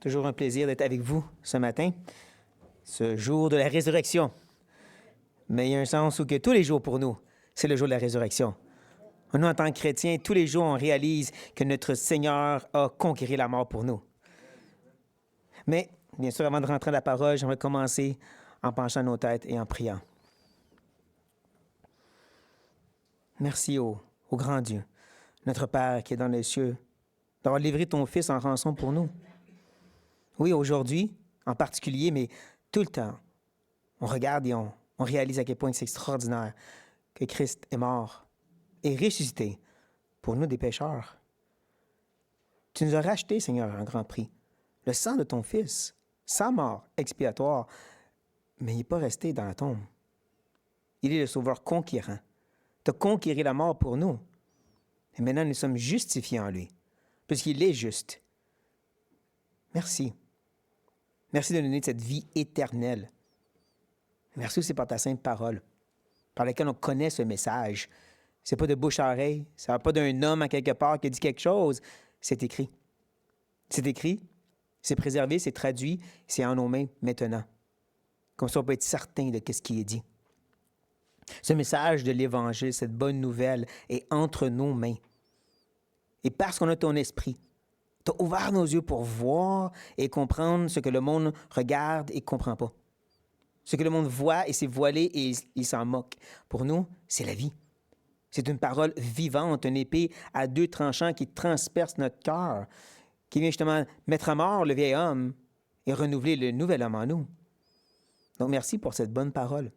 Toujours un plaisir d'être avec vous ce matin, ce jour de la résurrection. Mais il y a un sens où que tous les jours pour nous, c'est le jour de la résurrection. Nous, en tant que chrétiens, tous les jours, on réalise que notre Seigneur a conquéri la mort pour nous. Mais, bien sûr, avant de rentrer dans la parole, j'aimerais commencer en penchant nos têtes et en priant. Merci au grand Dieu, notre Père qui est dans les cieux, d'avoir livré ton Fils en rançon pour nous. Oui, aujourd'hui, en particulier, mais tout le temps, on regarde et on réalise à quel point c'est extraordinaire que Christ est mort et ressuscité pour nous des pécheurs. Tu nous as rachetés, Seigneur, à un grand prix. Le sang de ton Fils, sa mort expiatoire, mais il n'est pas resté dans la tombe. Il est le Sauveur conquérant. Tu as conquéri la mort pour nous. Et maintenant, nous sommes justifiés en lui, puisqu'il est juste. Merci. Merci de nous donner cette vie éternelle. Merci aussi par ta sainte parole, par laquelle on connaît ce message. Ce n'est pas de bouche à oreille, ça ne va pas d'un homme à quelque part qui a dit quelque chose. C'est écrit. C'est écrit, c'est préservé, c'est traduit, c'est en nos mains maintenant. Comme ça, on peut être certain de ce qui est dit. Ce message de l'Évangile, cette bonne nouvelle, est entre nos mains. Et parce qu'on a ton esprit, tu as ouvert nos yeux pour voir et comprendre ce que le monde regarde et ne comprend pas. Ce que le monde voit et c'est voilé et il s'en moque. Pour nous, c'est la vie. C'est une parole vivante, une épée à deux tranchants qui transperce notre cœur, qui vient justement mettre à mort le vieil homme et renouveler le nouvel homme en nous. Donc, merci pour cette bonne parole.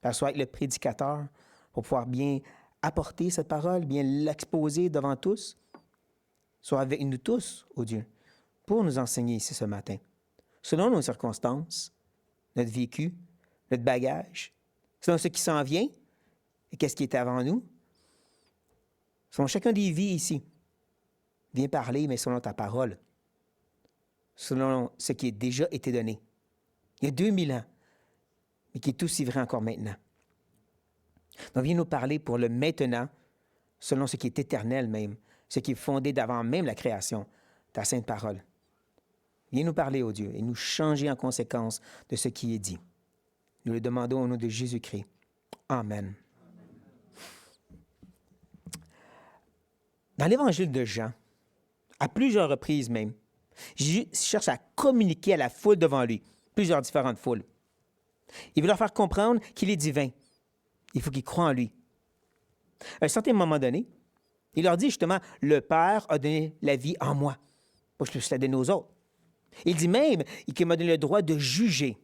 Père, sois avec le prédicateur pour pouvoir bien apporter cette parole, bien l'exposer devant tous. Sois avec nous tous, ô Dieu, pour nous enseigner ici ce matin, selon nos circonstances, notre vécu, notre bagage, selon ce qui s'en vient et qu'est-ce qui est avant nous. Selon chacun des vies ici, viens parler, mais selon ta parole, selon ce qui a déjà été donné. Il y a 2000 ans, mais qui est aussi vrai encore maintenant. Donc, viens nous parler pour le maintenant, selon ce qui est éternel même, ce qui est fondé d'avant même la création, ta sainte parole. Viens nous parler, ô Dieu, et nous changer en conséquence de ce qui est dit. Nous le demandons au nom de Jésus-Christ. Amen. Dans l'Évangile de Jean, à plusieurs reprises même, Jésus cherche à communiquer à la foule devant lui, plusieurs différentes foules. Il veut leur faire comprendre qu'il est divin. Il faut qu'ils croient en lui. À un certain moment donné, il leur dit justement, « Le Père a donné la vie en moi. Moi, je peux la donner aux autres. » Il dit même qu'il m'a donné le droit de juger.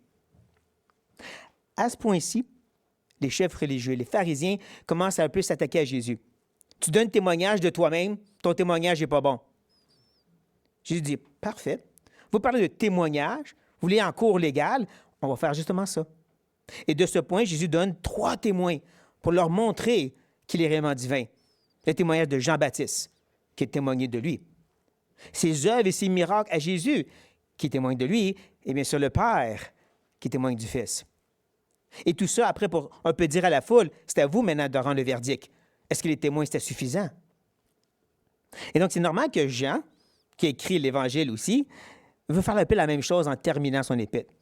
À ce point-ci, les chefs religieux, les pharisiens, commencent à un peu s'attaquer à Jésus. « Tu donnes témoignage de toi-même, ton témoignage n'est pas bon. » Jésus dit, « Parfait. Vous parlez de témoignage, vous voulez en cours légal, on va faire justement ça. » Et de ce point, Jésus donne 3 témoins pour leur montrer qu'il est réellement divin. Le témoignage de Jean-Baptiste, qui est témoigné de lui. Ses œuvres et ses miracles à Jésus, qui témoignent de lui, et bien sûr le Père, qui témoigne du Fils. Et tout ça, après, pour un peu dire à la foule, c'est à vous maintenant de rendre le verdict. Est-ce que les témoins, c'était suffisant? Et donc, c'est normal que Jean, qui a écrit l'Évangile aussi, veut faire un peu la même chose en terminant son épître.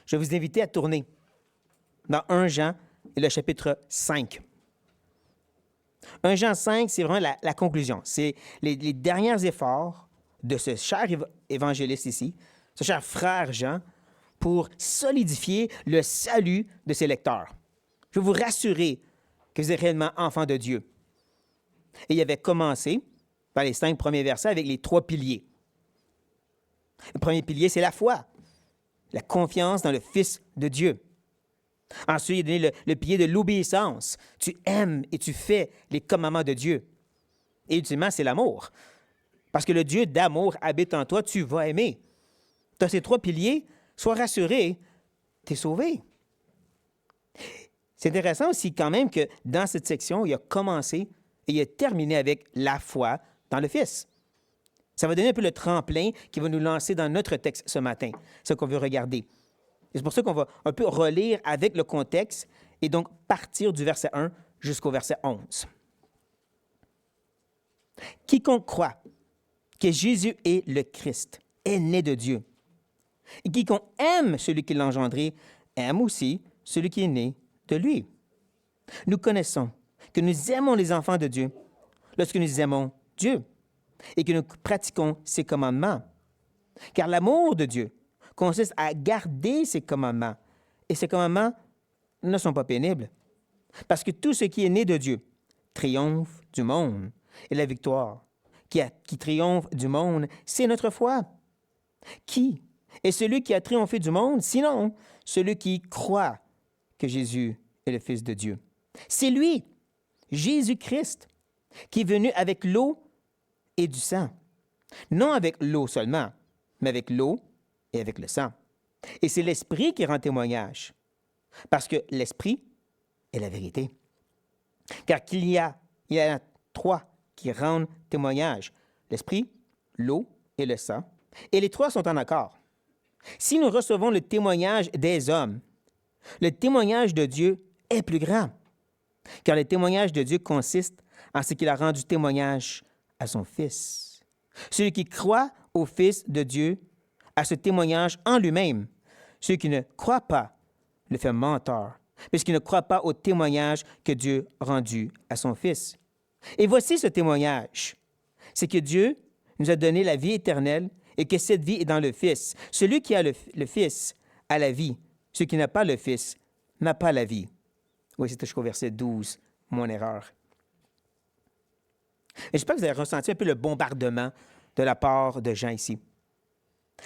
Je vais vous inviter à tourner dans 1 Jean et le chapitre 5. 1 Jean 5, c'est vraiment la conclusion. C'est les derniers efforts de ce cher évangéliste ici, ce cher frère Jean, pour solidifier le salut de ses lecteurs. Je veux vous rassurer que vous êtes réellement enfants de Dieu. Et il avait commencé par les 5 premiers versets avec les 3 piliers. Le premier pilier, c'est la foi, la confiance dans le Fils de Dieu. Ensuite, il a donné le pilier de l'obéissance. Tu aimes et tu fais les commandements de Dieu. Et ultimement, c'est l'amour. Parce que le Dieu d'amour habite en toi, tu vas aimer. Tu as ces 3 piliers, sois rassuré, tu es sauvé. C'est intéressant aussi quand même que dans cette section, il a commencé et il a terminé avec la foi dans le Fils. Ça va donner un peu le tremplin qui va nous lancer dans notre texte ce matin, ce qu'on veut regarder. Et c'est pour ça qu'on va un peu relire avec le contexte et donc partir du verset 1 jusqu'au verset 11. Quiconque croit que Jésus est le Christ est né de Dieu. Et quiconque aime celui qui l'a engendré, aime aussi celui qui est né de lui. Nous connaissons que nous aimons les enfants de Dieu lorsque nous aimons Dieu et que nous pratiquons ses commandements. Car l'amour de Dieu consiste à garder ses commandements. Et ces commandements ne sont pas pénibles. Parce que tout ce qui est né de Dieu triomphe du monde. Et la victoire qui triomphe du monde, c'est notre foi. Qui est celui qui a triomphé du monde, sinon celui qui croit que Jésus est le Fils de Dieu? C'est lui, Jésus-Christ, qui est venu avec l'eau et du sang. Non avec l'eau seulement, mais avec l'eau et avec le sang. Et c'est l'Esprit qui rend témoignage, parce que l'Esprit est la vérité. Car il y en a trois qui rendent témoignage, l'Esprit, l'eau et le sang, et les trois sont en accord. Si nous recevons le témoignage des hommes, le témoignage de Dieu est plus grand, car le témoignage de Dieu consiste en ce qu'il a rendu témoignage à son Fils. Celui qui croit au Fils de Dieu a ce témoignage en lui-même. Celui qui ne croit pas le fait menteur, puisqu'il ne croit pas au témoignage que Dieu a rendu à son Fils. Et voici ce témoignage, c'est que Dieu nous a donné la vie éternelle et que cette vie est dans le Fils. Celui qui a le Fils a la vie. Celui qui n'a pas le Fils n'a pas la vie. Oui, c'est jusqu'au verset 12, mon erreur. Et j'espère que vous avez ressenti un peu le bombardement de la part de Jean ici.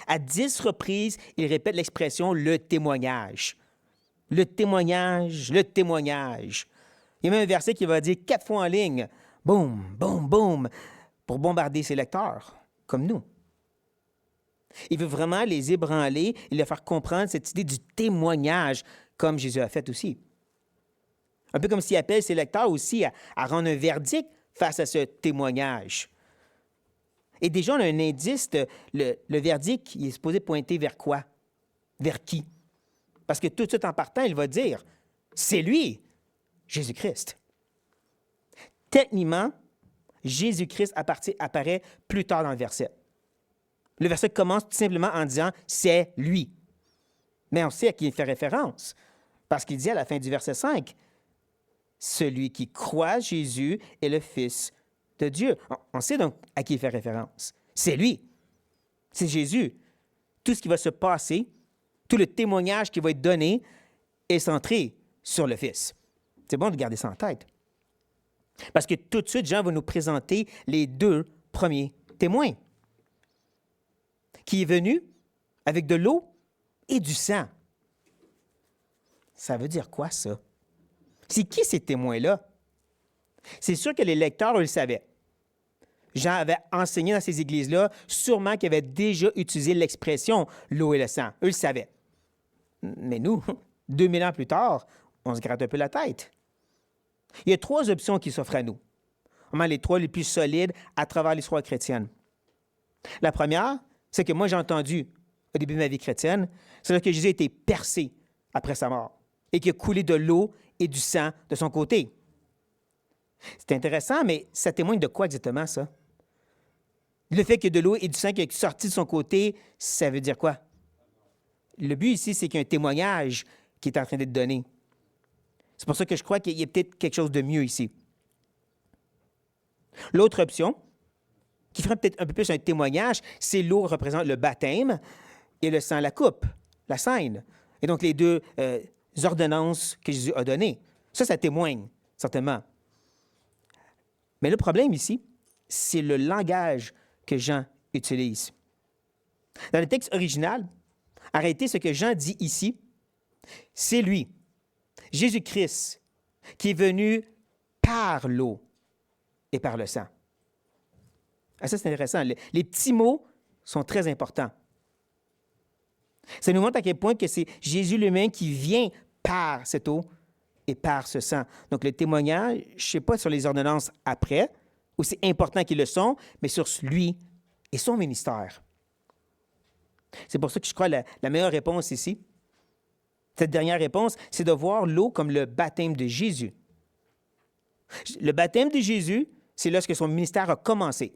À 10 reprises, il répète l'expression « le témoignage ». Le témoignage, le témoignage. Il y a même un verset qui va dire 4 fois en ligne « boum, boum, boum » pour bombarder ses lecteurs, comme nous. Il veut vraiment les ébranler et leur faire comprendre cette idée du témoignage, comme Jésus a fait aussi. Un peu comme s'il appelle ses lecteurs aussi à rendre un verdict face à ce témoignage. Et déjà, on a un indice, le verdict, il est supposé pointer vers quoi? Vers qui? Parce que tout de suite en partant, il va dire, c'est lui, Jésus-Christ. Techniquement, Jésus-Christ apparaît plus tard dans le verset. Le verset commence tout simplement en disant « c'est lui ». Mais on sait à qui il fait référence, parce qu'il dit à la fin du verset 5, « celui qui croit Jésus est le Fils de Dieu ». On sait donc à qui il fait référence. C'est lui. C'est Jésus. Tout ce qui va se passer, tout le témoignage qui va être donné est centré sur le Fils. C'est bon de garder ça en tête. Parce que tout de suite, Jean va nous présenter les 2 premiers témoins, qui est venu avec de l'eau et du sang. Ça veut dire quoi, ça? C'est qui ces témoins-là? C'est sûr que les lecteurs, eux, le savaient. Jean avait enseigné dans ces églises-là, sûrement qu'ils avaient déjà utilisé l'expression « l'eau et le sang ». Eux le savaient. Mais nous, 2000 ans plus tard, on se gratte un peu la tête. Il y a 3 options qui s'offrent à nous. Vraiment les 3 les plus solides à travers l'histoire chrétienne. La première, c'est que moi, j'ai entendu au début de ma vie chrétienne, c'est que Jésus a été percé après sa mort et qu'il a coulé de l'eau et du sang de son côté. C'est intéressant, mais ça témoigne de quoi exactement, ça? Le fait qu'il y ait de l'eau et du sang qui est sorti de son côté, ça veut dire quoi? Le but ici, c'est qu'il y a un témoignage qui est en train d'être donné. C'est pour ça que je crois qu'il y a peut-être quelque chose de mieux ici. L'autre option, qui ferait peut-être un peu plus un témoignage, c'est l'eau représente le baptême et le sang la coupe, la scène. Et donc les 2 ordonnances que Jésus a données. Ça témoigne, certainement. Mais le problème ici, c'est le langage que Jean utilise. Dans le texte original, arrêtez ce que Jean dit ici, c'est lui, Jésus-Christ, qui est venu par l'eau et par le sang. Ah, ça, c'est intéressant. Les petits mots sont très importants. Ça nous montre à quel point que c'est Jésus lui-même qui vient par cette eau et par ce sang. Donc, le témoignage, je ne sais pas sur les ordonnances après, où c'est important qu'ils le sont, mais sur lui et son ministère. C'est pour ça que je crois la meilleure réponse ici, cette dernière réponse, c'est de voir l'eau comme le baptême de Jésus. Le baptême de Jésus, c'est lorsque son ministère a commencé.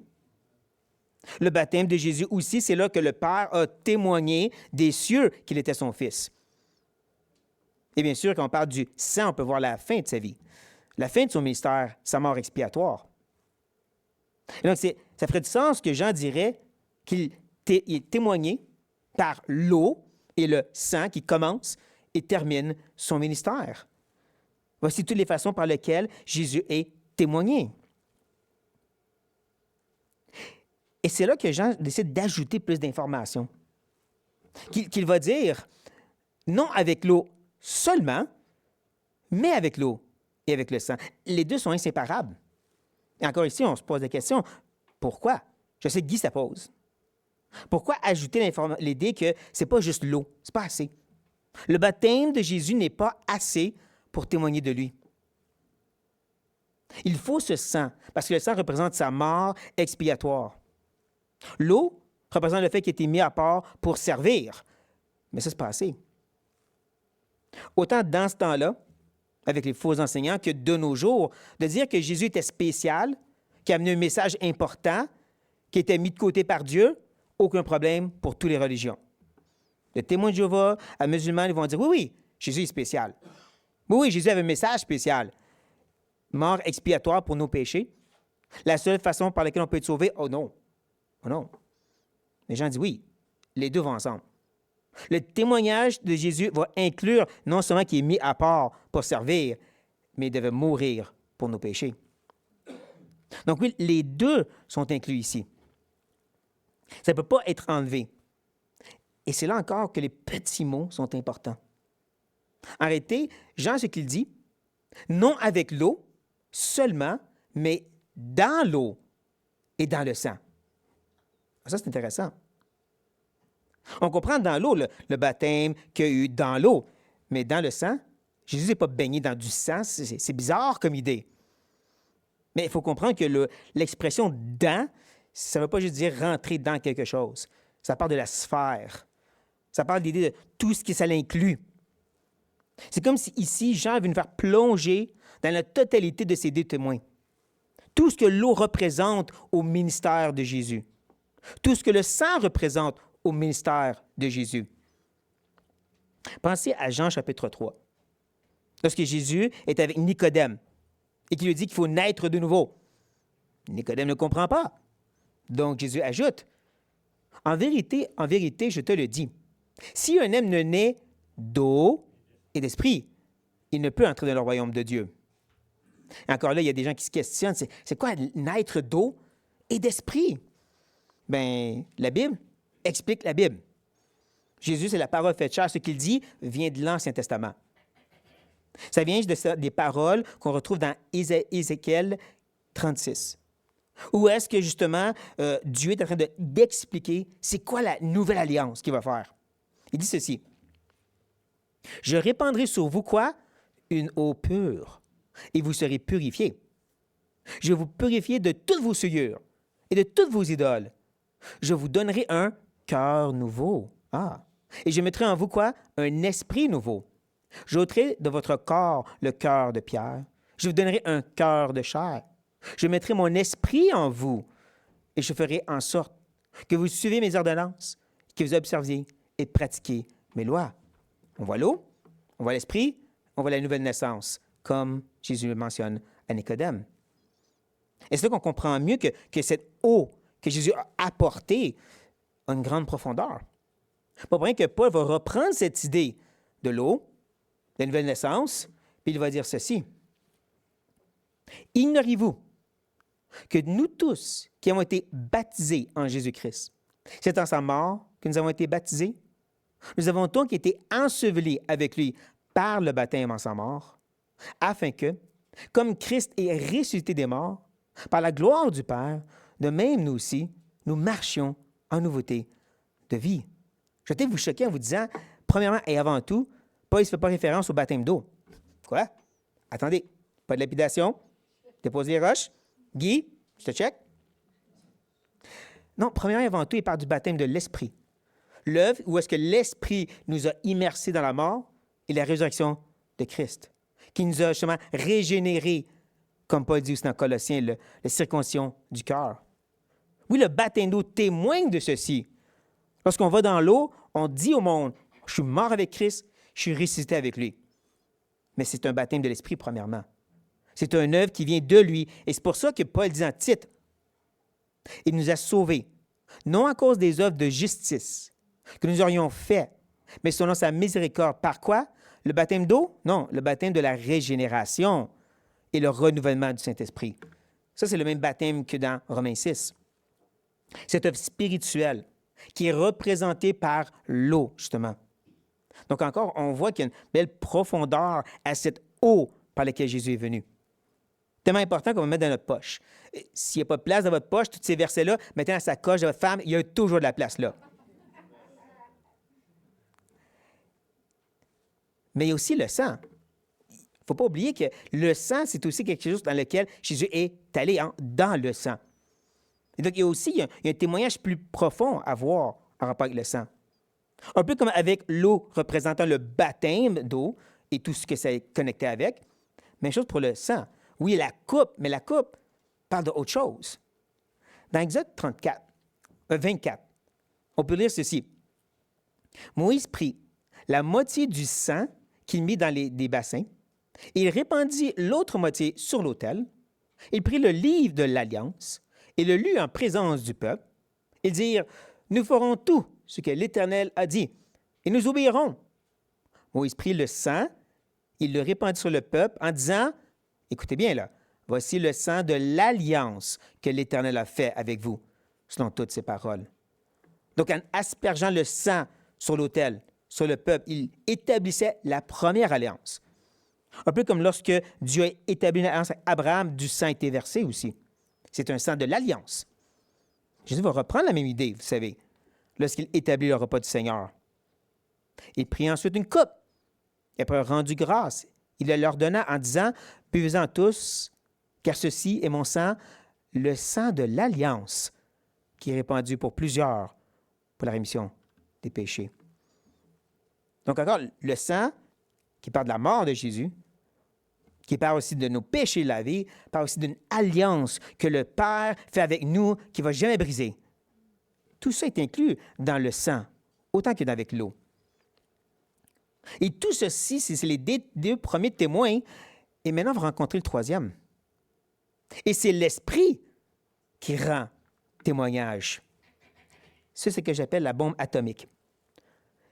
Le baptême de Jésus aussi, c'est là que le Père a témoigné des cieux qu'il était son Fils. Et bien sûr, quand on parle du sang, on peut voir la fin de sa vie, la fin de son ministère, sa mort expiatoire. Et donc, ça ferait du sens que Jean dirait qu'il est témoigné par l'eau et le sang qui commence et termine son ministère. Voici toutes les façons par lesquelles Jésus est témoigné. Et c'est là que Jean décide d'ajouter plus d'informations. Qu'il va dire, non avec l'eau seulement, mais avec l'eau et avec le sang. Les deux sont inséparables. Et encore ici, on se pose la question, pourquoi? Je sais que Guy, ça pose. Pourquoi ajouter l'idée que ce n'est pas juste l'eau, c'est pas assez? Le baptême de Jésus n'est pas assez pour témoigner de lui. Il faut ce sang, parce que le sang représente sa mort expiatoire. L'eau représente le fait qu'il a été mis à part pour servir. Mais ça, c'est pas assez. Autant dans ce temps-là, avec les faux enseignants, que de nos jours, de dire que Jésus était spécial, qui a amené un message important, qui était mis de côté par Dieu, aucun problème pour toutes les religions. Les témoins de Jéhovah, les musulmans, ils vont dire, oui, oui, Jésus est spécial. Oui, oui, Jésus avait un message spécial. Mort expiatoire pour nos péchés. La seule façon par laquelle on peut être sauvé, oh non. Oh non. Les gens disent oui, les deux vont ensemble. Le témoignage de Jésus va inclure non seulement qu'il est mis à part pour servir, mais il devait mourir pour nos péchés. Donc oui, les deux sont inclus ici. Ça ne peut pas être enlevé. Et c'est là encore que les petits mots sont importants. Arrêtez, Jean, ce qu'il dit, non avec l'eau seulement, mais dans l'eau et dans le sang. Ça, c'est intéressant. On comprend dans l'eau le baptême qu'il y a eu dans l'eau, mais dans le sang, Jésus n'est pas baigné dans du sang, c'est bizarre comme idée. Mais il faut comprendre que l'expression « dans », ça ne veut pas juste dire rentrer dans quelque chose. Ça parle de la sphère. Ça parle de l'idée de tout ce que ça l'inclut. C'est comme si ici, Jean veut nous faire plonger dans la totalité de ces deux témoins. Tout ce que l'eau représente au ministère de Jésus. Tout ce que le sang représente au ministère de Jésus. Pensez à Jean chapitre 3. Lorsque Jésus est avec Nicodème et qu'il lui dit qu'il faut naître de nouveau. Nicodème ne comprend pas. Donc Jésus ajoute, en vérité, je te le dis, si un homme ne naît d'eau et d'esprit, il ne peut entrer dans le royaume de Dieu. Et encore là, il y a des gens qui se questionnent, c'est quoi naître d'eau et d'esprit? Bien, la Bible explique la Bible. Jésus, c'est la parole faite chair. Ce qu'il dit vient de l'Ancien Testament. Ça vient des paroles qu'on retrouve dans Ézéchiel 36. Où est-ce que, justement, Dieu est en train d'expliquer c'est quoi la nouvelle alliance qu'il va faire. Il dit ceci. « Je répandrai sur vous quoi? Une eau pure, et vous serez purifiés. Je vais vous purifier de toutes vos souillures et de toutes vos idoles. Je vous donnerai un cœur nouveau. Ah! Et je mettrai en vous quoi? Un esprit nouveau. J'ôterai de votre corps le cœur de pierre. Je vous donnerai un cœur de chair. Je mettrai mon esprit en vous et je ferai en sorte que vous suivez mes ordonnances, que vous observiez et pratiquiez mes lois. » On voit l'eau, on voit l'esprit, on voit la nouvelle naissance, comme Jésus le mentionne à Nicodème. Et c'est là qu'on comprend mieux que cette eau que Jésus a apportée a une grande profondeur. Pas pour rien que Paul va reprendre cette idée de l'eau, de la nouvelle naissance, puis il va dire ceci. « Ignorez-vous que nous tous qui avons été baptisés en Jésus-Christ, c'est en sa mort que nous avons été baptisés? Nous avons donc été ensevelis avec lui par le baptême en sa mort, afin que, comme Christ est ressuscité des morts, par la gloire du Père, de même nous aussi, nous marchions en nouveauté de vie. » Je vais peut-être vous choquer en vous disant, premièrement et avant tout, Paul ne fait pas référence au baptême d'eau. Quoi? Attendez, pas de lapidation? Déposer les roches? Guy, je te check? Non, premièrement et avant tout, il parle du baptême de l'Esprit. L'œuvre où est-ce que l'Esprit nous a immersés dans la mort et la résurrection de Christ, qui nous a justement régénérés, comme Paul dit aussi dans Colossiens, la circoncision du cœur. Oui, le baptême d'eau témoigne de ceci. Lorsqu'on va dans l'eau, on dit au monde, je suis mort avec Christ, je suis ressuscité avec lui. Mais c'est un baptême de l'Esprit, premièrement. C'est une œuvre qui vient de lui. Et c'est pour ça que Paul dit en Tite, il nous a sauvés, non à cause des œuvres de justice que nous aurions fait, mais selon sa miséricorde. Par quoi? Le baptême d'eau? Non, le baptême de la régénération et le renouvellement du Saint-Esprit. Ça, c'est le même baptême que dans Romains 6. Cette œuvre spirituelle qui est représentée par l'eau, justement. Donc encore, on voit qu'il y a une belle profondeur à cette eau par laquelle Jésus est venu. Tellement important qu'on va mettre dans notre poche. S'il n'y a pas de place dans votre poche, tous ces versets-là, mettez dans la sacoche de votre femme, il y a toujours de la place là. Mais il y a aussi le sang. Il ne faut pas oublier que le sang, c'est aussi quelque chose dans lequel Jésus est allé dans le sang. Et donc, il y a un témoignage plus profond à voir en rapport avec le sang. Un peu comme avec l'eau représentant le baptême d'eau et tout ce que ça est connecté avec. Même chose pour le sang. Oui, la coupe, mais la coupe parle d'autre chose. Dans Exode 24, on peut lire ceci. Moïse prit la moitié du sang qu'il mit dans des bassins, et il répandit l'autre moitié sur l'autel. Il prit le livre de l'Alliance et le lut en présence du peuple. Ils dirent, nous ferons tout ce que l'Éternel a dit, et nous obéirons. Moïse prit le sang, il le répandit sur le peuple en disant, écoutez bien là, voici le sang de l'Alliance que l'Éternel a fait avec vous, selon toutes ses paroles. Donc, en aspergeant le sang sur l'autel, sur le peuple, il établissait la première alliance. Un peu comme lorsque Dieu a établi une alliance avec Abraham, du sang était versé aussi. C'est un sang de l'alliance. Jésus va reprendre la même idée, vous savez, lorsqu'il établit le repas du Seigneur. Il prit ensuite une coupe. Et après avoir rendu grâce, il la leur donna en disant, buvez-en tous, car ceci est mon sang, le sang de l'alliance, qui est répandu pour plusieurs pour la rémission des péchés. Donc encore, le sang qui parle de la mort de Jésus, qui parle aussi de nos péchés lavés, parle aussi d'une alliance que le Père fait avec nous qui ne va jamais briser. Tout ça est inclus dans le sang, autant que avec l'eau. Et tout ceci, c'est les deux premiers témoins. Et maintenant, on va rencontrer le troisième. Et c'est l'Esprit qui rend témoignage. Ça, c'est ce que j'appelle la bombe atomique.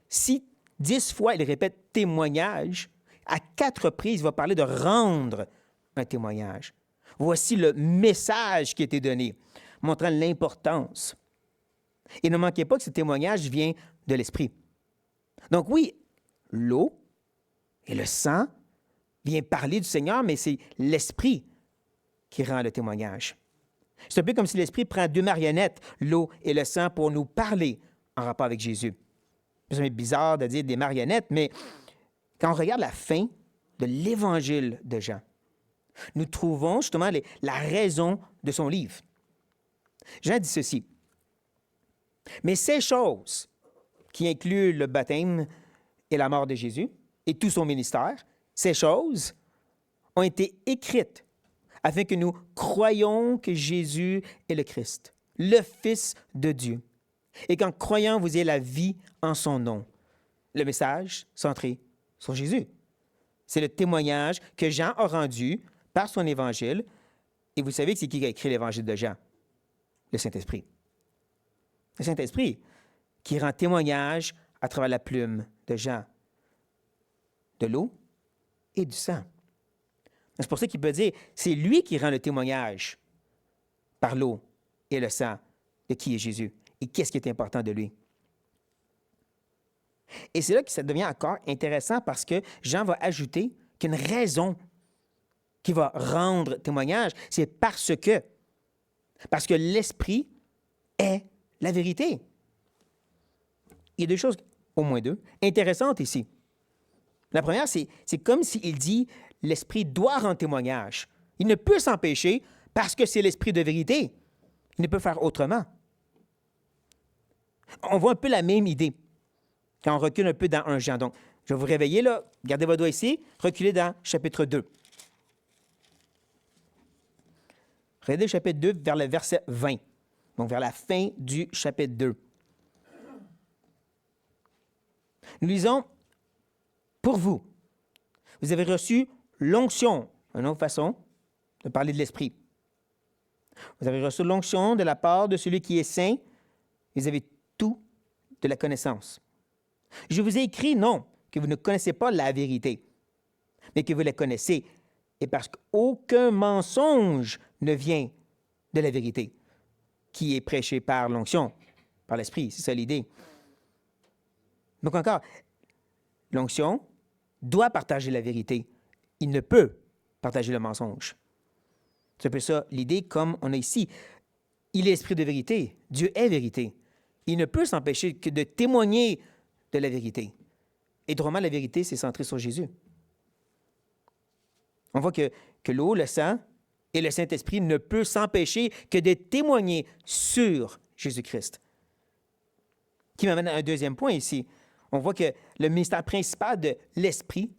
Si 10 fois il répète témoignage, à 4 reprises, il va parler de rendre un témoignage. Voici le message qui a été donné, montrant l'importance. Et ne manquez pas que ce témoignage vient de l'Esprit. Donc oui, l'eau et le sang viennent parler du Seigneur, mais c'est l'Esprit qui rend le témoignage. C'est un peu comme si l'Esprit prend 2 marionnettes, l'eau et le sang, pour nous parler en rapport avec Jésus. C'est bizarre de dire des marionnettes, mais quand on regarde la fin de l'Évangile de Jean, nous trouvons justement la raison de son livre. Jean dit ceci. Mais ces choses qui incluent le baptême et la mort de Jésus et tout son ministère, ces choses ont été écrites afin que nous croyions que Jésus est le Christ, le Fils de Dieu, et qu'en croyant, vous ayez la vie en son nom. Le message centré sur Jésus. C'est le témoignage que Jean a rendu par son évangile. Et vous savez que c'est qui a écrit l'évangile de Jean? Le Saint-Esprit. Le Saint-Esprit qui rend témoignage à travers la plume de Jean, de l'eau et du sang. C'est pour ça qu'il peut dire, c'est lui qui rend le témoignage par l'eau et le sang de qui est Jésus et qu'est-ce qui est important de lui. Et c'est là que ça devient encore intéressant parce que Jean va ajouter qu'une raison qui va rendre témoignage, c'est parce que l'Esprit est la vérité. Il y a 2 choses, au moins 2, intéressantes ici. La première, c'est comme s'il dit, l'Esprit doit rendre témoignage. Il ne peut s'empêcher parce que c'est l'Esprit de vérité. Il ne peut faire autrement. On voit un peu la même idée quand on recule un peu dans 1 Jean. Donc, je vais vous réveiller là, gardez votre doigt ici, reculez dans chapitre 2. Regardez le chapitre 2 vers le verset 20. Donc, vers la fin du chapitre 2. Nous lisons, « Pour vous, vous avez reçu l'onction. » Une autre façon de parler de l'Esprit. Vous avez reçu l'onction de la part de celui qui est saint. Vous avez tout de la connaissance. Je vous ai écrit, non, que vous ne connaissez pas la vérité, mais que vous la connaissez, et parce qu'aucun mensonge ne vient de la vérité, qui est prêchée par l'onction, par l'Esprit. C'est ça l'idée. Donc encore, l'onction doit partager la vérité. Il ne peut partager le mensonge. C'est un peu ça l'idée, comme on a ici. Il est esprit de vérité. Dieu est vérité. Il ne peut s'empêcher que de témoigner de la vérité. Et drôlement, la vérité, c'est centré sur Jésus. On voit que l'eau, le sang et le Saint-Esprit ne peuvent s'empêcher que de témoigner sur Jésus-Christ. Qui m'amène à un deuxième point ici. On voit que le ministère principal de l'Esprit,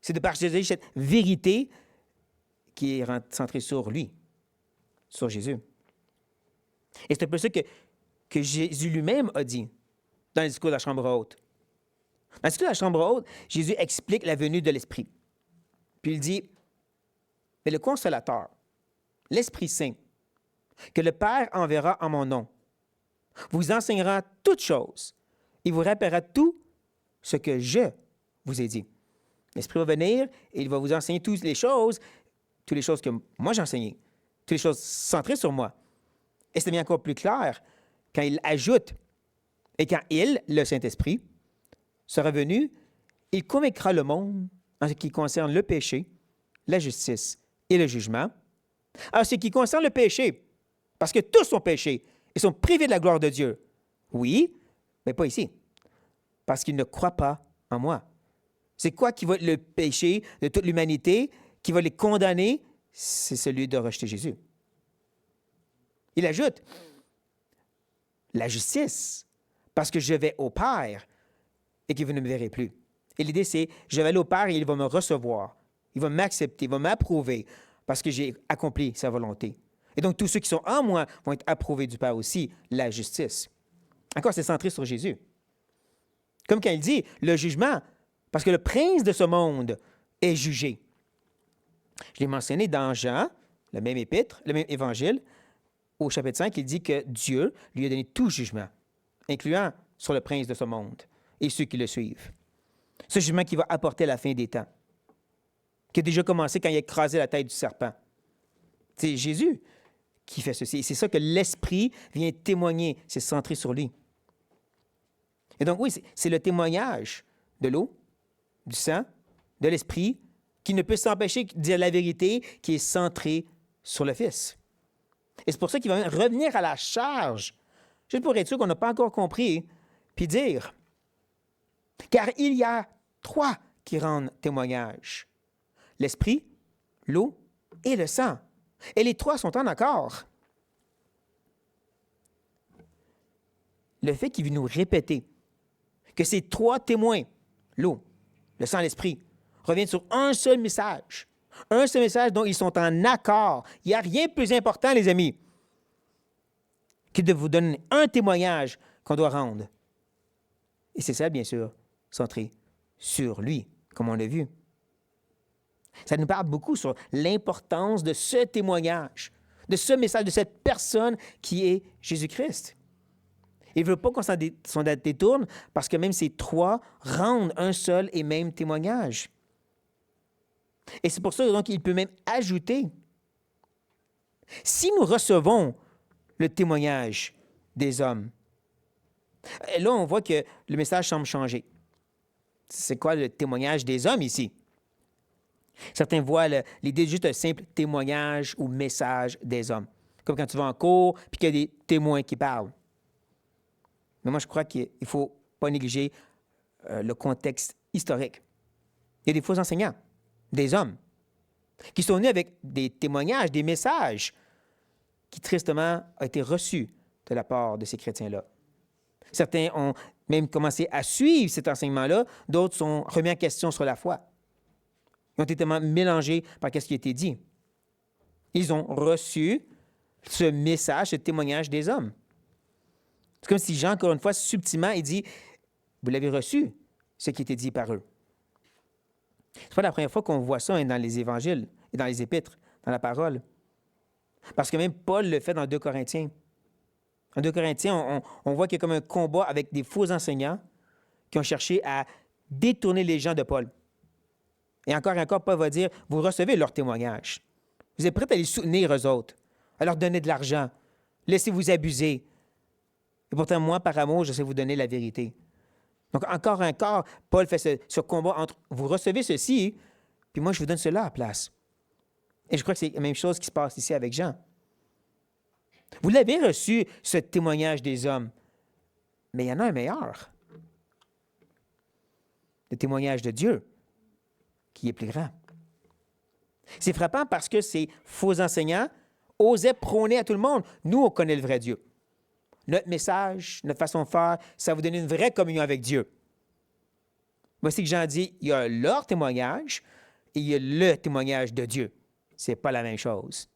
c'est de partager cette vérité qui est centrée sur lui, sur Jésus. Et c'est un peu ça que Jésus lui-même a dit dans le discours de la chambre haute. Dans le discours de la chambre haute, Jésus explique la venue de l'Esprit. Puis il dit, « Mais le Consolateur, l'Esprit Saint, que le Père enverra en mon nom, vous enseignera toutes choses et vous rappellera tout ce que je vous ai dit. » L'Esprit va venir et il va vous enseigner toutes les choses que moi j'ai enseignées, toutes les choses centrées sur moi. Et c'est bien encore plus clair quand il ajoute, et quand il, le Saint-Esprit, sera venu, il convaincra le monde en ce qui concerne le péché, la justice et le jugement. En ce qui concerne le péché, parce que tous ont péché et sont privés de la gloire de Dieu. Oui, mais pas ici, parce qu'ils ne croient pas en moi. C'est quoi qui va être le péché de toute l'humanité, qui va les condamner? C'est celui de rejeter Jésus. Il ajoute, la justice, parce que je vais au Père et que vous ne me verrez plus. Et l'idée, c'est, je vais aller au Père et il va me recevoir. Il va m'accepter, il va m'approuver parce que j'ai accompli sa volonté. Et donc, tous ceux qui sont en moi vont être approuvés du Père aussi, la justice. Encore, c'est centré sur Jésus. Comme quand il dit, le jugement, parce que le prince de ce monde est jugé. Je l'ai mentionné dans Jean, le même épître, le même évangile, au chapitre 5, il dit que Dieu lui a donné tout jugement, incluant sur le prince de ce monde et ceux qui le suivent. Ce jugement qui va apporter la fin des temps, qui a déjà commencé quand il a écrasé la tête du serpent. C'est Jésus qui fait ceci. Et c'est ça que l'Esprit vient témoigner. C'est centré sur lui. Et donc, oui, c'est le témoignage de l'eau, du sang, de l'Esprit, qui ne peut s'empêcher de dire la vérité, qui est centré sur le Fils. Et c'est pour ça qu'il va revenir à la charge, juste pour être sûr qu'on n'a pas encore compris, puis dire, car il y a trois qui rendent témoignage. L'Esprit, l'eau et le sang. Et les trois sont en accord. Le fait qu'il veut nous répéter que ces trois témoins, l'eau, le sang, l'Esprit, reviennent sur un seul message dont ils sont en accord. Il n'y a rien de plus important, les amis, que de vous donner un témoignage qu'on doit rendre. Et c'est ça, bien sûr, centré sur lui, comme on l'a vu. Ça nous parle beaucoup sur l'importance de ce témoignage, de ce message, de cette personne qui est Jésus-Christ. Il ne veut pas qu'on s'en détourne parce que même ces trois rendent un seul et même témoignage. Et c'est pour ça donc qu'il peut même ajouter, si nous recevons le témoignage des hommes, et là on voit que le message semble changer. C'est quoi le témoignage des hommes ici? Certains voient l'idée de juste un simple témoignage ou message des hommes. Comme quand tu vas en cours puis qu'il y a des témoins qui parlent. Mais moi, je crois qu'il ne faut pas négliger le contexte historique. Il y a des faux enseignants, des hommes, qui sont venus avec des témoignages, des messages qui, tristement, ont été reçus de la part de ces chrétiens-là. Certains ont même commencé à suivre cet enseignement-là, d'autres sont remis en question sur la foi. Ils ont été tellement mélangés par ce qui a été dit. Ils ont reçu ce message, ce témoignage des hommes. C'est comme si Jean, encore une fois, subtilement, il dit, vous l'avez reçu, ce qui était dit par eux. C'est pas la première fois qu'on voit ça dans les évangiles et dans les épîtres, dans la parole. Parce que même Paul le fait dans 2 Corinthiens. En 2 Corinthiens, on voit qu'il y a comme un combat avec des faux enseignants qui ont cherché à détourner les gens de Paul. Et encore, Paul va dire, vous recevez leur témoignage. Vous êtes prêts à les soutenir, eux autres, à leur donner de l'argent. Laissez-vous abuser. Et pourtant, moi, par amour, je sais vous donner la vérité. Donc, encore, Paul fait ce combat entre vous recevez ceci, puis moi, je vous donne cela à la place. Et je crois que c'est la même chose qui se passe ici avec Jean. Vous l'avez reçu, ce témoignage des hommes, mais il y en a un meilleur. Le témoignage de Dieu, qui est plus grand. C'est frappant parce que ces faux enseignants osaient prôner à tout le monde. Nous, on connaît le vrai Dieu. Notre message, notre façon de faire, ça va vous donner une vraie communion avec Dieu. Voici que Jean dit, il y a leur témoignage et il y a le témoignage de Dieu. Ce n'est pas la même chose.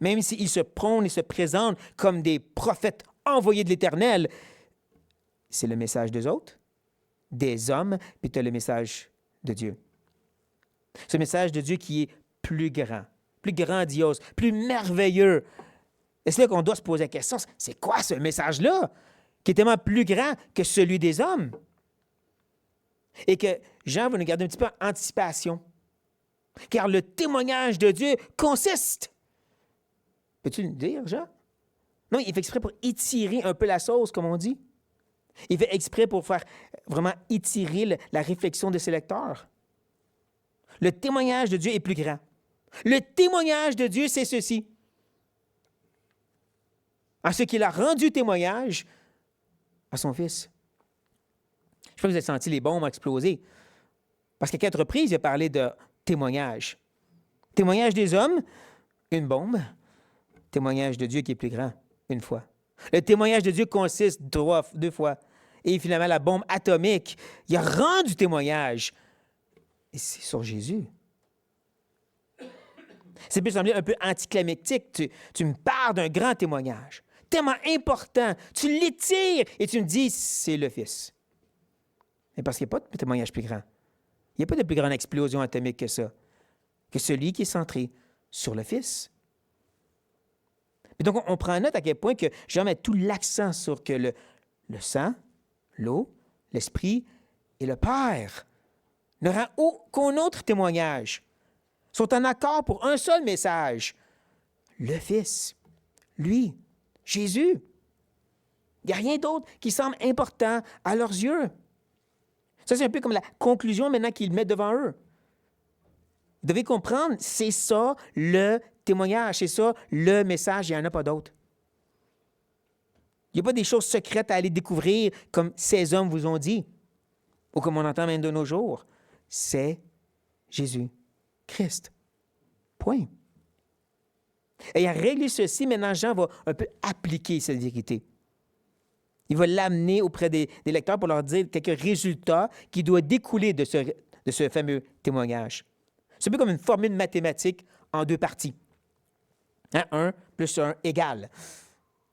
Même s'ils se prônent et se présentent comme des prophètes envoyés de l'Éternel, c'est le message des autres, des hommes, puis tu as le message de Dieu. Ce message de Dieu qui est plus grand, plus grandiose, plus merveilleux. Et c'est là qu'on doit se poser la question, c'est quoi ce message-là qui est tellement plus grand que celui des hommes? Et que Jean va nous garder un petit peu en anticipation. Car le témoignage de Dieu consiste. Peux-tu le dire, Jean? Non, il fait exprès pour étirer un peu la sauce, comme on dit. Il fait exprès pour faire vraiment étirer la réflexion de ses lecteurs. Le témoignage de Dieu est plus grand. Le témoignage de Dieu, c'est ceci. En ce qu'il a rendu témoignage à son Fils. Je sais pas si vous avez senti les bombes exploser. Parce qu'à 4 reprises, il a parlé de témoignage. Témoignage des hommes, une bombe. Témoignage de Dieu qui est plus grand, une fois. Le témoignage de Dieu consiste 2 fois. Et finalement, la bombe atomique, il a rendu témoignage. Et c'est sur Jésus. Ça peut sembler un peu anticlimatique. Tu me parles d'un grand témoignage, tellement important. Tu l'étires et tu me dis, c'est le Fils. Mais parce qu'il n'y a pas de témoignage plus grand. Il n'y a pas de plus grande explosion atomique que ça, que celui qui est centré sur le Fils. Et donc, on prend note à quel point que Jean met tout l'accent sur que le sang, l'eau, l'Esprit et le Père ne rend aucun autre témoignage, sont en accord pour un seul message. Le Fils, lui, Jésus. Il n'y a rien d'autre qui semble important à leurs yeux. Ça, c'est un peu comme la conclusion maintenant qu'ils mettent devant eux. Vous devez comprendre, c'est ça le témoignage, c'est ça le message, il n'y en a pas d'autre. Il n'y a pas des choses secrètes à aller découvrir comme ces hommes vous ont dit, ou comme on entend même de nos jours. C'est Jésus-Christ. Point. Et à régler ceci, maintenant, Jean va un peu appliquer cette vérité. Il va l'amener auprès des lecteurs pour leur dire quelques résultats qui doivent découler de ce fameux témoignage. C'est un peu comme une formule mathématique en 2 parties. 1 plus 1 égale.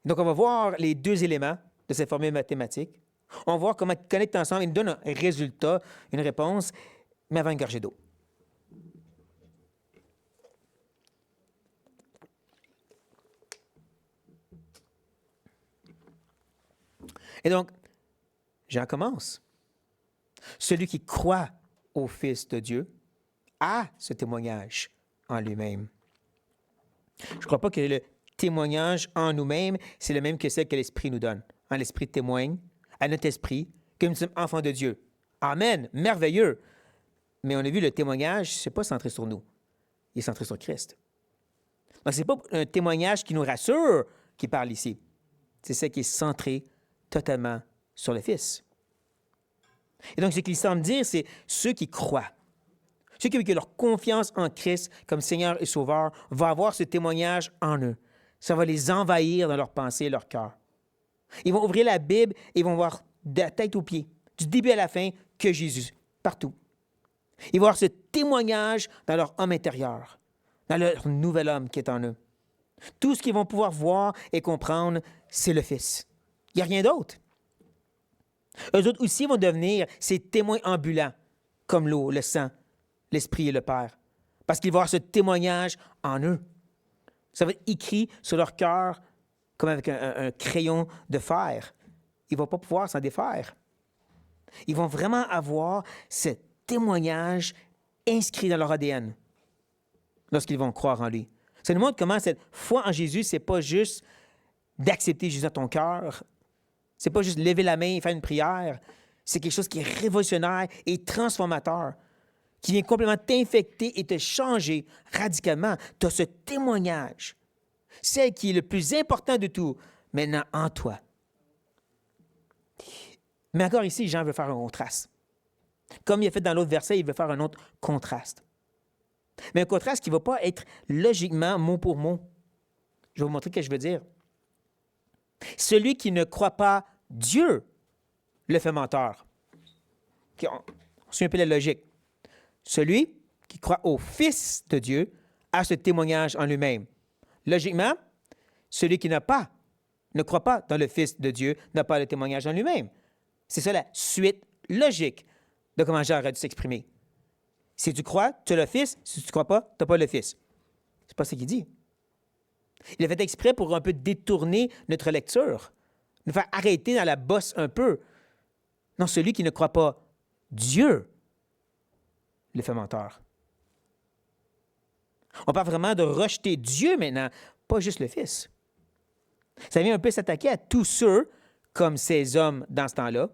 Donc, on va voir les 2 éléments de cette formule mathématique. On va voir comment ils connectent ensemble. Ils nous donnent un résultat, une réponse, mais avant une gorgée d'eau. Et donc, Jean commence. Celui qui croit au Fils de Dieu a ce témoignage en lui-même. Je ne crois pas que le témoignage en nous-mêmes, c'est le même que celle que l'Esprit nous donne. L'Esprit témoigne à notre esprit que nous sommes enfants de Dieu. Amen, merveilleux. Mais on a vu le témoignage, ce n'est pas centré sur nous. Il est centré sur Christ. Donc, ce n'est pas un témoignage qui nous rassure qui parle ici. C'est ce qui est centré totalement sur le Fils. Et donc, ce qu'il semble dire, c'est ceux qui croient. Ceux qui ont leur confiance en Christ comme Seigneur et Sauveur vont avoir ce témoignage en eux. Ça va les envahir dans leurs pensées et leur cœur. Ils vont ouvrir la Bible et ils vont voir de la tête aux pieds, du début à la fin, que Jésus, partout. Ils vont avoir ce témoignage dans leur homme intérieur, dans leur nouvel homme qui est en eux. Tout ce qu'ils vont pouvoir voir et comprendre, c'est le Fils. Il n'y a rien d'autre. Eux autres aussi vont devenir ces témoins ambulants, comme l'eau, le sang, l'Esprit et le Père, parce qu'ils vont avoir ce témoignage en eux. Ça va être écrit sur leur cœur comme avec un crayon de fer. Ils ne vont pas pouvoir s'en défaire. Ils vont vraiment avoir ce témoignage inscrit dans leur ADN lorsqu'ils vont croire en lui. Ça nous montre comment cette foi en Jésus, ce n'est pas juste d'accepter Jésus dans ton cœur. Ce n'est pas juste lever la main et faire une prière. C'est quelque chose qui est révolutionnaire et transformateur, qui vient complètement t'infecter et te changer radicalement. Tu as ce témoignage, celle qui est le plus important de tout, maintenant en toi. Mais encore ici, Jean veut faire un contraste. Comme il a fait dans l'autre verset, il veut faire un autre contraste. Mais un contraste qui ne va pas être logiquement mot pour mot. Je vais vous montrer ce que je veux dire. Celui qui ne croit pas Dieu le fait menteur. Okay, on suit un peu la logique. Celui qui croit au Fils de Dieu a ce témoignage en lui-même. Logiquement, celui qui ne croit pas dans le Fils de Dieu n'a pas le témoignage en lui-même. C'est ça la suite logique de comment Jean aurait dû s'exprimer. Si tu crois, tu as le Fils. Si tu ne crois pas, tu n'as pas le Fils. C'est pas ce qu'il dit. Il a fait exprès pour un peu détourner notre lecture, nous faire arrêter dans la bosse un peu. Non, celui qui ne croit pas Dieu le fait menteur. On parle vraiment de rejeter Dieu maintenant, pas juste le Fils. Ça vient un peu s'attaquer à tous ceux, comme ces hommes dans ce temps-là,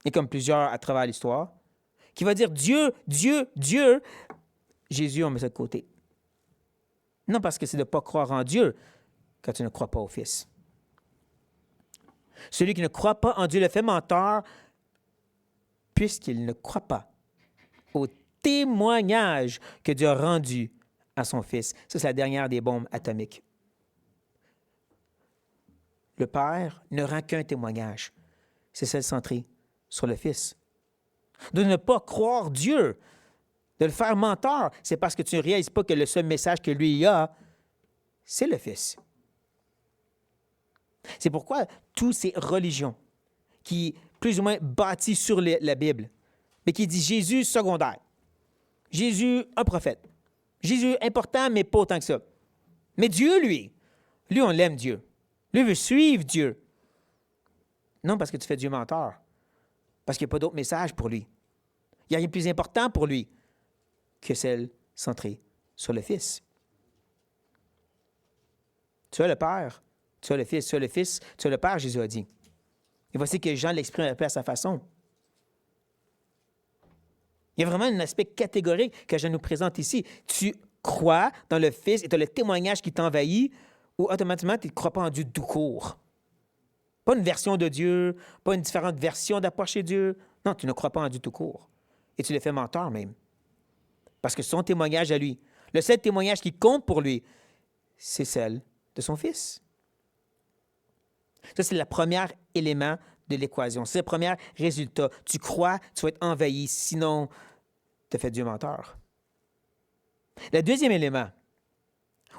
et comme plusieurs à travers l'histoire, qui va dire Dieu, Dieu, Dieu. Jésus, on met ça de côté. Non, parce que c'est de ne pas croire en Dieu quand tu ne crois pas au Fils. Celui qui ne croit pas en Dieu le fait menteur puisqu'il ne croit pas au témoignage que Dieu a rendu à son Fils. Ça, c'est la dernière des bombes atomiques. Le Père ne rend qu'un témoignage. C'est celle centrée sur le Fils. De ne pas croire Dieu, de le faire menteur, c'est parce que tu ne réalises pas que le seul message que lui a, c'est le Fils. C'est pourquoi toutes ces religions qui, plus ou moins, bâties sur la Bible, mais qui dit Jésus secondaire, Jésus un prophète, Jésus important, mais pas autant que ça. Mais Dieu, lui, on l'aime Dieu. Lui veut suivre Dieu. Non parce que tu fais Dieu menteur, parce qu'il n'y a pas d'autre message pour lui. Il n'y a rien de plus important pour lui que celle centrée sur le Fils. Tu as le Père, tu as le Fils, tu as le Fils, tu as le Père, Jésus a dit. Et voici que Jean l'exprime un peu à sa façon. Il y a vraiment un aspect catégorique que je nous présente ici. Tu crois dans le Fils et tu as le témoignage qui t'envahit ou automatiquement tu ne crois pas en Dieu tout court. Pas une version de Dieu, pas une différente version d'approcher Dieu. Non, tu ne crois pas en Dieu tout court. Et tu le fais menteur même. Parce que son témoignage à lui, le seul témoignage qui compte pour lui, c'est celle de son Fils. Ça, c'est le premier élément de l'équation. C'est le premier résultat. Tu crois, tu vas être envahi, sinon tu as fait Dieu menteur. Le deuxième élément,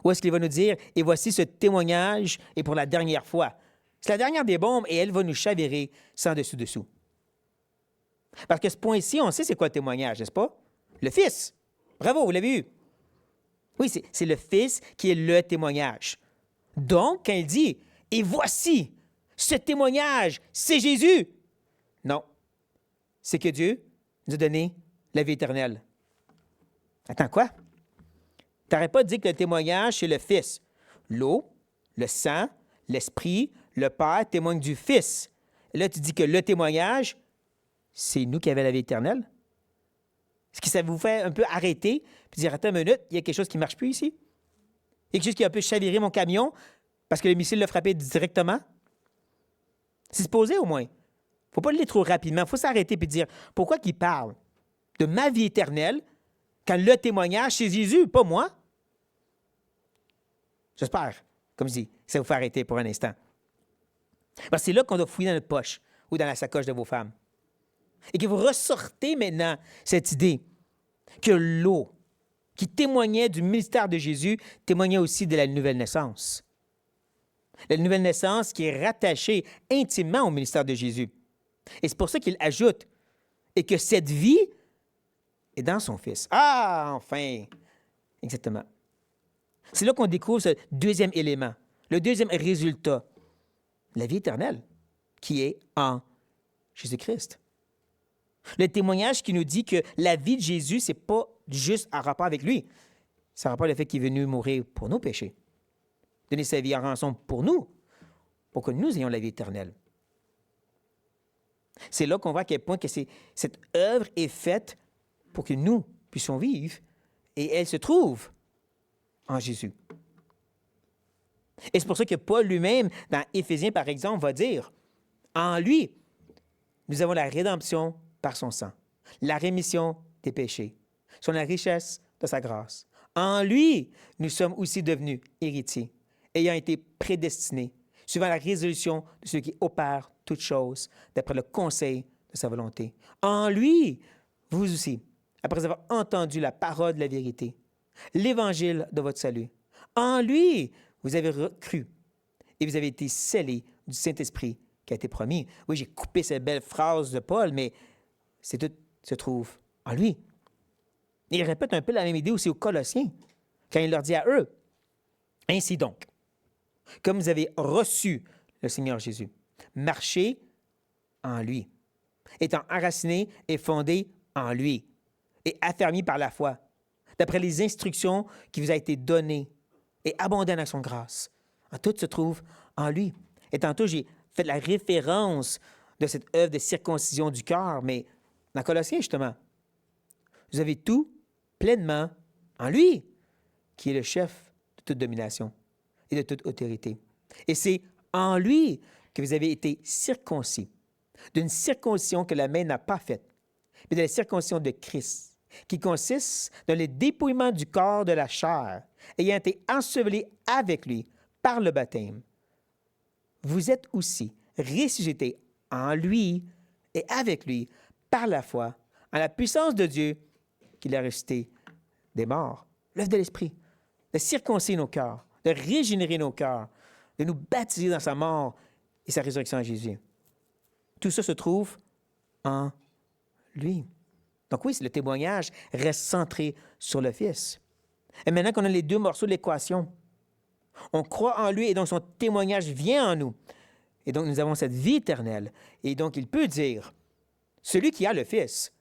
où est-ce qu'il va nous dire, et voici ce témoignage, et pour la dernière fois. C'est la dernière des bombes, et elle va nous chavirer sans dessus-dessous. Parce que ce point-ci, on sait c'est quoi le témoignage, n'est-ce pas? Le Fils. Bravo, vous l'avez eu. Oui, c'est le Fils qui est le témoignage. Donc, quand il dit, et voici, ce témoignage, c'est Jésus. Non, c'est que Dieu nous a donné la vie éternelle. Attends, quoi? Tu n'arrêtes pas de dire que le témoignage, c'est le Fils. L'eau, le sang, l'Esprit, le Père témoignent du Fils. Et là, tu dis que le témoignage, c'est nous qui avons la vie éternelle. Est-ce que ça vous fait un peu arrêter et dire, attends une minute, il y a quelque chose qui ne marche plus ici? Il y a quelque chose qui a un peu chaviré mon camion parce que le missile l'a frappé directement? C'est supposé au moins. Il ne faut pas le lire trop rapidement. Il faut s'arrêter et dire, pourquoi qu'il parle de ma vie éternelle quand le témoignage, c'est Jésus, pas moi? J'espère, comme je dis, que ça vous fait arrêter pour un instant. Parce que c'est là qu'on doit fouiller dans notre poche ou dans la sacoche de vos femmes. Et que vous ressortez maintenant cette idée que l'eau, qui témoignait du ministère de Jésus, témoignait aussi de la nouvelle naissance. La nouvelle naissance qui est rattachée intimement au ministère de Jésus. Et c'est pour ça qu'il ajoute, et que cette vie est dans son Fils. Ah, enfin! Exactement. C'est là qu'on découvre ce deuxième élément, le deuxième résultat, la vie éternelle, qui est en Jésus-Christ. Le témoignage qui nous dit que la vie de Jésus, ce n'est pas juste en rapport avec lui. C'est en rapport avec le fait qu'il est venu mourir pour nos péchés, donner sa vie en rançon pour nous, pour que nous ayons la vie éternelle. C'est là qu'on voit à quel point que cette œuvre est faite pour que nous puissions vivre, et elle se trouve en Jésus. Et c'est pour ça que Paul lui-même, dans Éphésiens par exemple, va dire, en lui, nous avons la rédemption par son sang, la rémission des péchés, sur la richesse de sa grâce. En lui, nous sommes aussi devenus héritiers, ayant été prédestinés, suivant la résolution de ceux qui opèrent toutes choses, d'après le conseil de sa volonté. En lui, vous aussi, après avoir entendu la parole de la vérité, l'évangile de votre salut, en lui, vous avez cru et vous avez été scellés du Saint-Esprit qui a été promis. Oui, j'ai coupé cette belle phrase de Paul, mais c'est tout se trouve en lui. Et il répète un peu la même idée aussi aux Colossiens, quand il leur dit à eux, « Ainsi donc, comme vous avez reçu le Seigneur Jésus, marchez en lui, étant enracinés et fondés en lui, et affermis par la foi, d'après les instructions qui vous a été données, et abondant dans son grâce. En tout se trouve en lui. » Et tantôt, j'ai fait la référence de cette œuvre de circoncision du cœur, mais dans Colossiens, justement, vous avez tout pleinement en lui, qui est le chef de toute domination et de toute autorité. Et c'est en lui que vous avez été circoncis, d'une circoncision que la main n'a pas faite, mais de la circoncision de Christ, qui consiste dans le dépouillement du corps de la chair, ayant été enseveli avec lui par le baptême. Vous êtes aussi ressuscités en lui et avec lui par la foi, en la puissance de Dieu qui l'a ressuscité des morts. L'œuvre de l'Esprit, de circoncire nos cœurs, de régénérer nos cœurs, de nous baptiser dans sa mort et sa résurrection en Jésus. Tout ça se trouve en lui. Donc oui, le témoignage reste centré sur le Fils. Et maintenant qu'on a les deux morceaux de l'équation, on croit en lui et donc son témoignage vient en nous. Et donc nous avons cette vie éternelle. Et donc il peut dire, celui qui a le Fils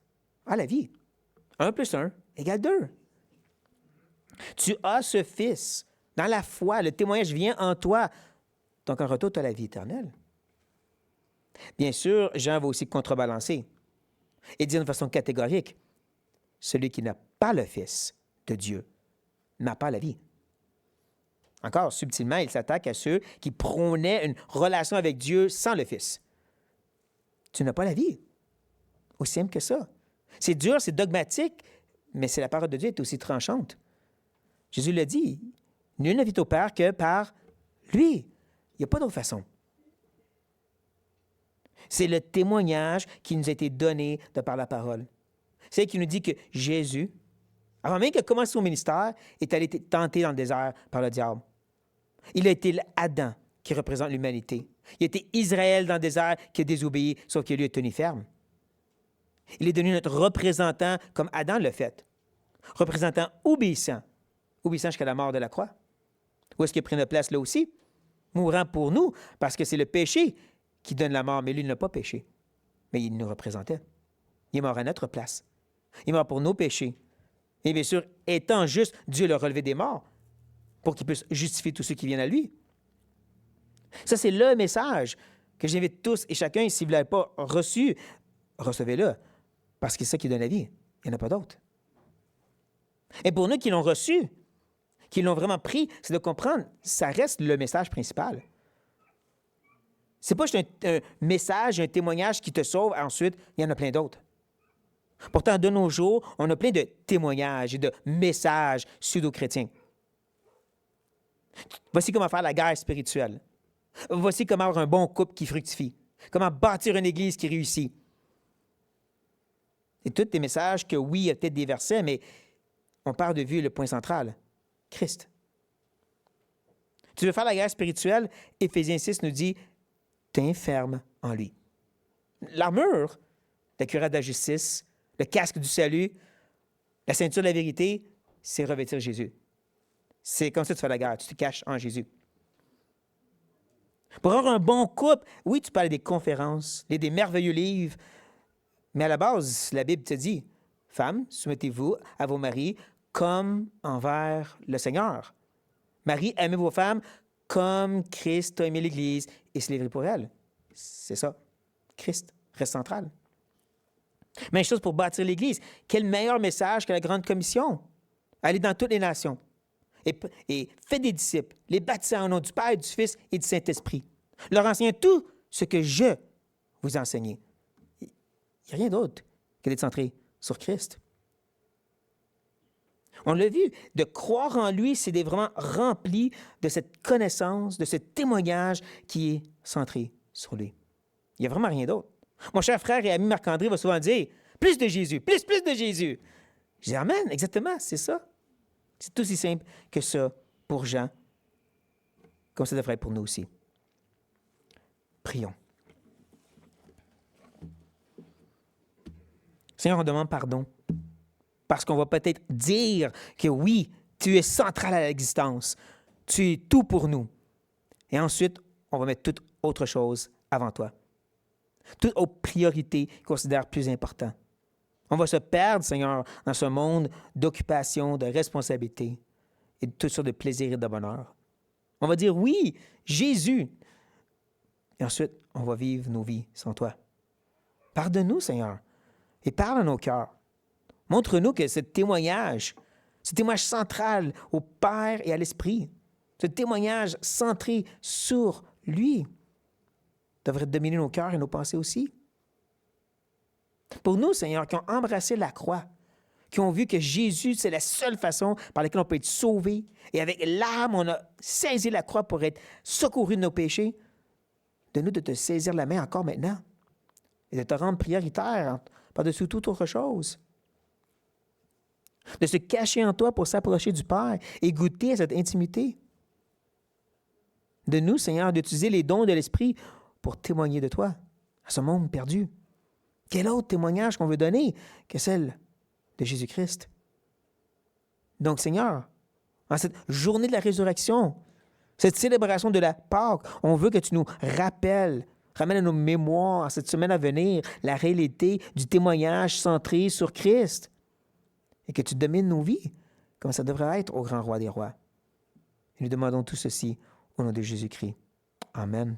a la vie. 1 plus 1 égale 2. Tu as ce Fils dans la foi, le témoignage vient en toi. Donc en retour, tu as la vie éternelle. Bien sûr, Jean va aussi contrebalancer et dire de façon catégorique, celui qui n'a pas le Fils de Dieu n'a pas la vie. Encore, subtilement, il s'attaque à ceux qui prônaient une relation avec Dieu sans le Fils. Tu n'as pas la vie. Aussi simple que ça. C'est dur, c'est dogmatique, mais c'est la parole de Dieu est aussi tranchante. Jésus l'a dit, nul ne vit au Père que par lui. Il n'y a pas d'autre façon. C'est le témoignage qui nous a été donné de par la parole. C'est elle qui nous dit que Jésus, avant même qu'il ait commencé son ministère, est allé tenté dans le désert par le diable. Il a été Adam qui représente l'humanité. Il a été Israël dans le désert qui a désobéi, sauf que lui a tenu ferme. Il est devenu notre représentant comme Adam l'a fait. Représentant obéissant jusqu'à la mort de la croix. Où est-ce qu'il a pris notre place là aussi? Mourant pour nous, parce que c'est le péché qui donne la mort, mais lui, il n'a pas péché. Mais il nous représentait. Il est mort à notre place. Il est mort pour nos péchés. Et bien sûr, étant juste, Dieu l'a relevé des morts pour qu'il puisse justifier tous ceux qui viennent à lui. Ça, c'est le message que j'invite tous et chacun, si vous ne l'avez pas reçu, recevez-le, parce que c'est ça qui donne la vie. Il n'y en a pas d'autre. Et pour nous qui l'ont reçu, qui l'ont vraiment pris, c'est de comprendre, ça reste le message principal. C'est pas juste un message, un témoignage qui te sauve, ensuite, il y en a plein d'autres. Pourtant, de nos jours, on a plein de témoignages et de messages pseudo-chrétiens. Voici comment faire la guerre spirituelle. Voici comment avoir un bon couple qui fructifie. Comment bâtir une église qui réussit. Et tous des messages que, oui, il y a peut-être des versets, mais on perd de vue le point central, Christ. Tu veux faire la guerre spirituelle? Éphésiens 6 nous dit, t'es ferme en lui. L'armure, la cuirasse de la justice, le casque du salut, la ceinture de la vérité, c'est revêtir Jésus. C'est comme ça que tu fais la guerre, tu te caches en Jésus. Pour avoir un bon couple, oui, tu parles des conférences, des merveilleux livres, mais à la base, la Bible te dit, femmes, soumettez-vous à vos maris comme envers le Seigneur. Marie, aimez vos femmes comme Christ a aimé l'Église et se livrer pour elle. C'est ça. Christ reste central. Même chose pour bâtir l'Église. Quel meilleur message que la Grande Commission? Allez dans toutes les nations et faites des disciples, les baptisez en nom du Père, du Fils et du Saint-Esprit. Leur enseignez tout ce que je vous ai enseigné. Il n'y a rien d'autre que d'être centré sur Christ. On l'a vu, de croire en lui, c'est d'être vraiment rempli de cette connaissance, de ce témoignage qui est centré sur lui. Il n'y a vraiment rien d'autre. Mon cher frère et ami Marc-André va souvent dire, plus de Jésus, plus de Jésus. Je dis, amen, exactement, c'est ça. C'est aussi simple que ça pour Jean, comme ça devrait être pour nous aussi. Prions. Seigneur, on demande pardon. Parce qu'on va peut-être dire que oui, tu es central à l'existence. Tu es tout pour nous. Et ensuite, on va mettre toute autre chose avant toi. Toute autre priorité qu'on considère plus important. On va se perdre, Seigneur, dans ce monde d'occupation, de responsabilité et de toutes sortes de plaisirs et de bonheur. On va dire oui, Jésus. Et ensuite, on va vivre nos vies sans toi. Pardonne-nous, Seigneur, et parle à nos cœurs. Montre-nous que ce témoignage central au Père et à l'Esprit, ce témoignage centré sur lui, devrait dominer nos cœurs et nos pensées aussi. Pour nous, Seigneur, qui ont embrassé la croix, qui ont vu que Jésus, c'est la seule façon par laquelle on peut être sauvé, et avec l'âme, on a saisi la croix pour être secouru de nos péchés, donne-nous de te saisir la main encore maintenant et de te rendre prioritaire par-dessus toute autre chose. De se cacher en toi pour s'approcher du Père et goûter à cette intimité. De nous, Seigneur, d'utiliser les dons de l'Esprit pour témoigner de toi à ce monde perdu. Quel autre témoignage qu'on veut donner que celle de Jésus-Christ? Donc, Seigneur, en cette journée de la résurrection, cette célébration de la Pâque, on veut que tu nous ramènes à nos mémoires, cette semaine à venir, la réalité du témoignage centré sur Christ. Et que tu domines nos vies, comme ça devrait être au grand roi des rois. Et nous demandons tout ceci au nom de Jésus-Christ. Amen.